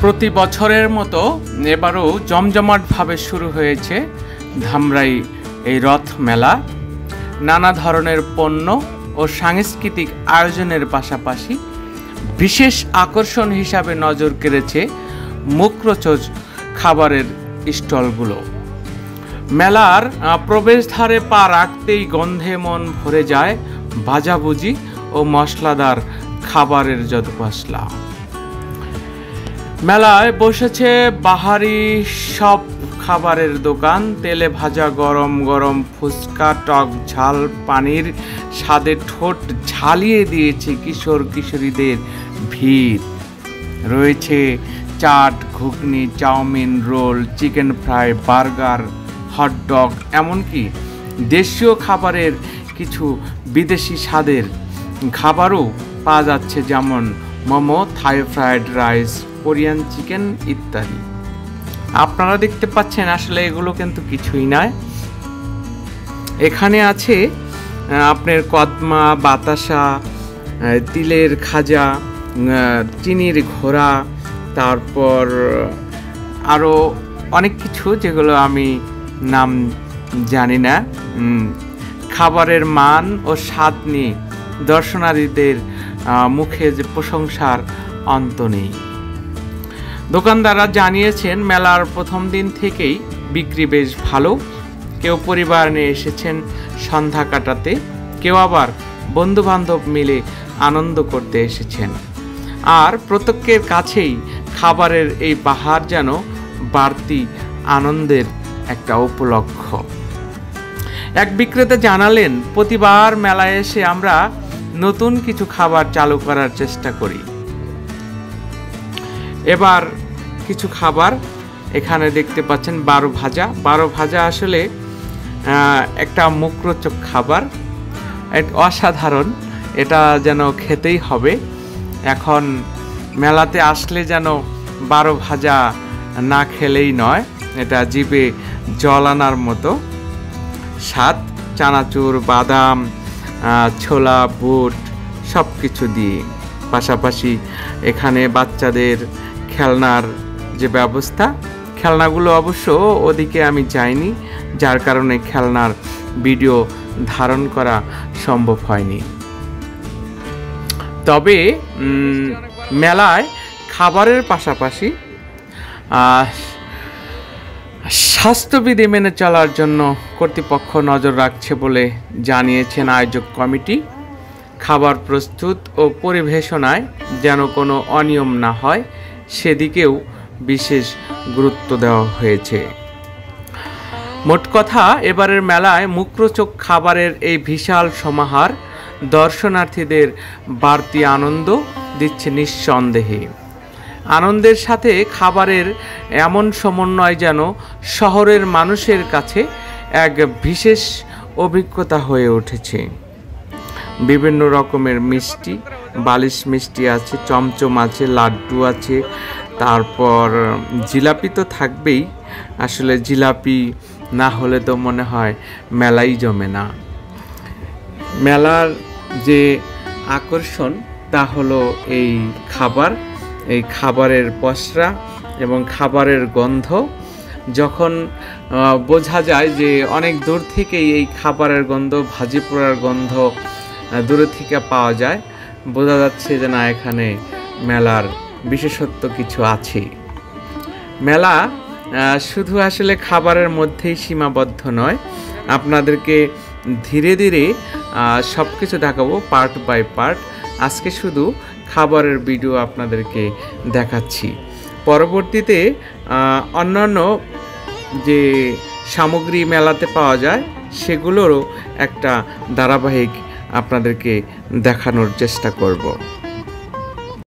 প্রতি বছরের মতো এবারও জমজমাটভাবে শুরু হয়েছে ধামরাই এই রথ মেলা। নানা ধরনের পণ্য ও সাংস্কৃতিক আয়োজনের পাশাপাশি বিশেষ আকর্ষণ হিসাবে নজর কেড়েছে মুখরোচক খাবারের স্টলগুলো। মেলার প্রবেশদ্বারে পা রাখতেই গন্ধে মন ভরে যায় ভাজাভুজি ও মশলাদার খাবারের যদুপাসলা। মেলায় বসেছে বাহারি সব খাবারের দোকান, তেলে ভাজা গরম গরম ফুচকা, টক ঝাল পানির স্বাদে ঠোঁট ঝালিয়ে দিয়েছে কিশোর কিশোরীদের ভিড়। রয়েছে chaat, ghugni, chowmein, roll, chicken fry, burger, hot dog, এমনকি দেশীয় খাবারের কিছু বিদেশি স্বাদের খাবারও পাওয়া যাচ্ছে, যেমন মোমো, থাই ফ্রাইড রাইস, কোরিয়ান চিকেন ইত্যাদি। আপনারা দেখতে পাচ্ছেন আসলে এগুলো কিন্তু কিছুই নয়। এখানে আছে আপনার কদমা, বাতাসা, তিলের খাজা, চিনির ঘোড়া, তারপর আরও অনেক কিছু যেগুলো আমি নাম জানি না। খাবারের মান ও স্বাদ নিয়ে দর্শনার্থীদের মুখে যে প্রশংসার অন্ত নেই। দোকানদাররা জানিয়েছেন মেলার প্রথম দিন থেকেই বিক্রি বেশ ভালো। কেউ পরিবার নিয়ে এসেছেন সন্ধ্যা কাটাতে, কেউ আবার বন্ধুবান্ধব মিলে আনন্দ করতে এসেছেন। আর প্রত্যেকের কাছেই খাবারের এই বাহার যেন বাড়তি আনন্দের একটা উপলক্ষ। এক বিক্রেতা জানালেন, প্রতিবার মেলায় এসে আমরা নতুন কিছু খাবার চালু করার চেষ্টা করি। এবার কিছু খাবার এখানে দেখতে পাচ্ছেন, বারো ভাজা। বারো ভাজা আসলে একটা মুখরোচক খাবার, অসাধারণ। এটা যেন খেতেই হবে। এখন মেলাতে আসলে যেন বারো ভাজা না খেলেই নয়, এটা জিভে জল আনার মতো স্বাদ। চানাচুর, বাদাম, ছোলা, বুট সব কিছু দিয়ে, পাশাপাশি এখানে বাচ্চাদের খেলনার যে ব্যবস্থা, খেলনাগুলো অবশ্য ওদিকে আমি যাইনি, যার কারণে খেলনার ভিডিও ধারণ করা সম্ভব হয়নি। তবে মেলায় খাবারের পাশাপাশি স্বাস্থ্যবিধি মেনে চলার জন্য কর্তৃপক্ষ নজর রাখছে বলে জানিয়েছেন আয়োজক কমিটি। খাবার প্রস্তুত ও পরিবেশনায় যেন কোনো অনিয়ম না হয়, সেদিকেও বিশেষ গুরুত্ব দেওয়া হয়েছে। মোট কথা, এবারের মেলায় মুখরোচক খাবারের এই বিশাল সমাহার দর্শনার্থীদের বাড়তি আনন্দ দিচ্ছে নিঃসন্দেহে। আনন্দের সাথে খাবারের এমন সমন্বয় যেন শহরের মানুষের কাছে এক বিশেষ অভিজ্ঞতা হয়ে উঠেছে। বিভিন্ন রকমের মিষ্টি, বালিশ মিষ্টি আছে, চমচম আছে, লাড্ডু আছে, তারপর জিলাপি তো থাকবেই। আসলে জিলাপি না হলে তো মনে হয় মেলাই জমে না। মেলার যে আকর্ষণ তা হলো এই খাবার, এই খাবারের পসরা এবং খাবারের গন্ধ। যখন বোঝা যায় যে অনেক দূর থেকেই এই খাবারের গন্ধ, ভাজি পোড়ার গন্ধ দূরে থেকে পাওয়া যায়, বোঝা যাচ্ছে যে না, এখানে মেলার বিশেষত্ব কিছু আছে। মেলা শুধু আসলে খাবারের মধ্যেই সীমাবদ্ধ নয়, আপনাদেরকে ধীরে ধীরে সব কিছু দেখাবো পার্ট বাই পার্ট। আজকে শুধু খাবারের ভিডিও আপনাদেরকে দেখাচ্ছি। পরবর্তীতে অন্যান্য যে সামগ্রী মেলাতে পাওয়া যায় সেগুলোরও একটা ধারাবাহিক আপনাদেরকে দেখানোর চেষ্টা করব।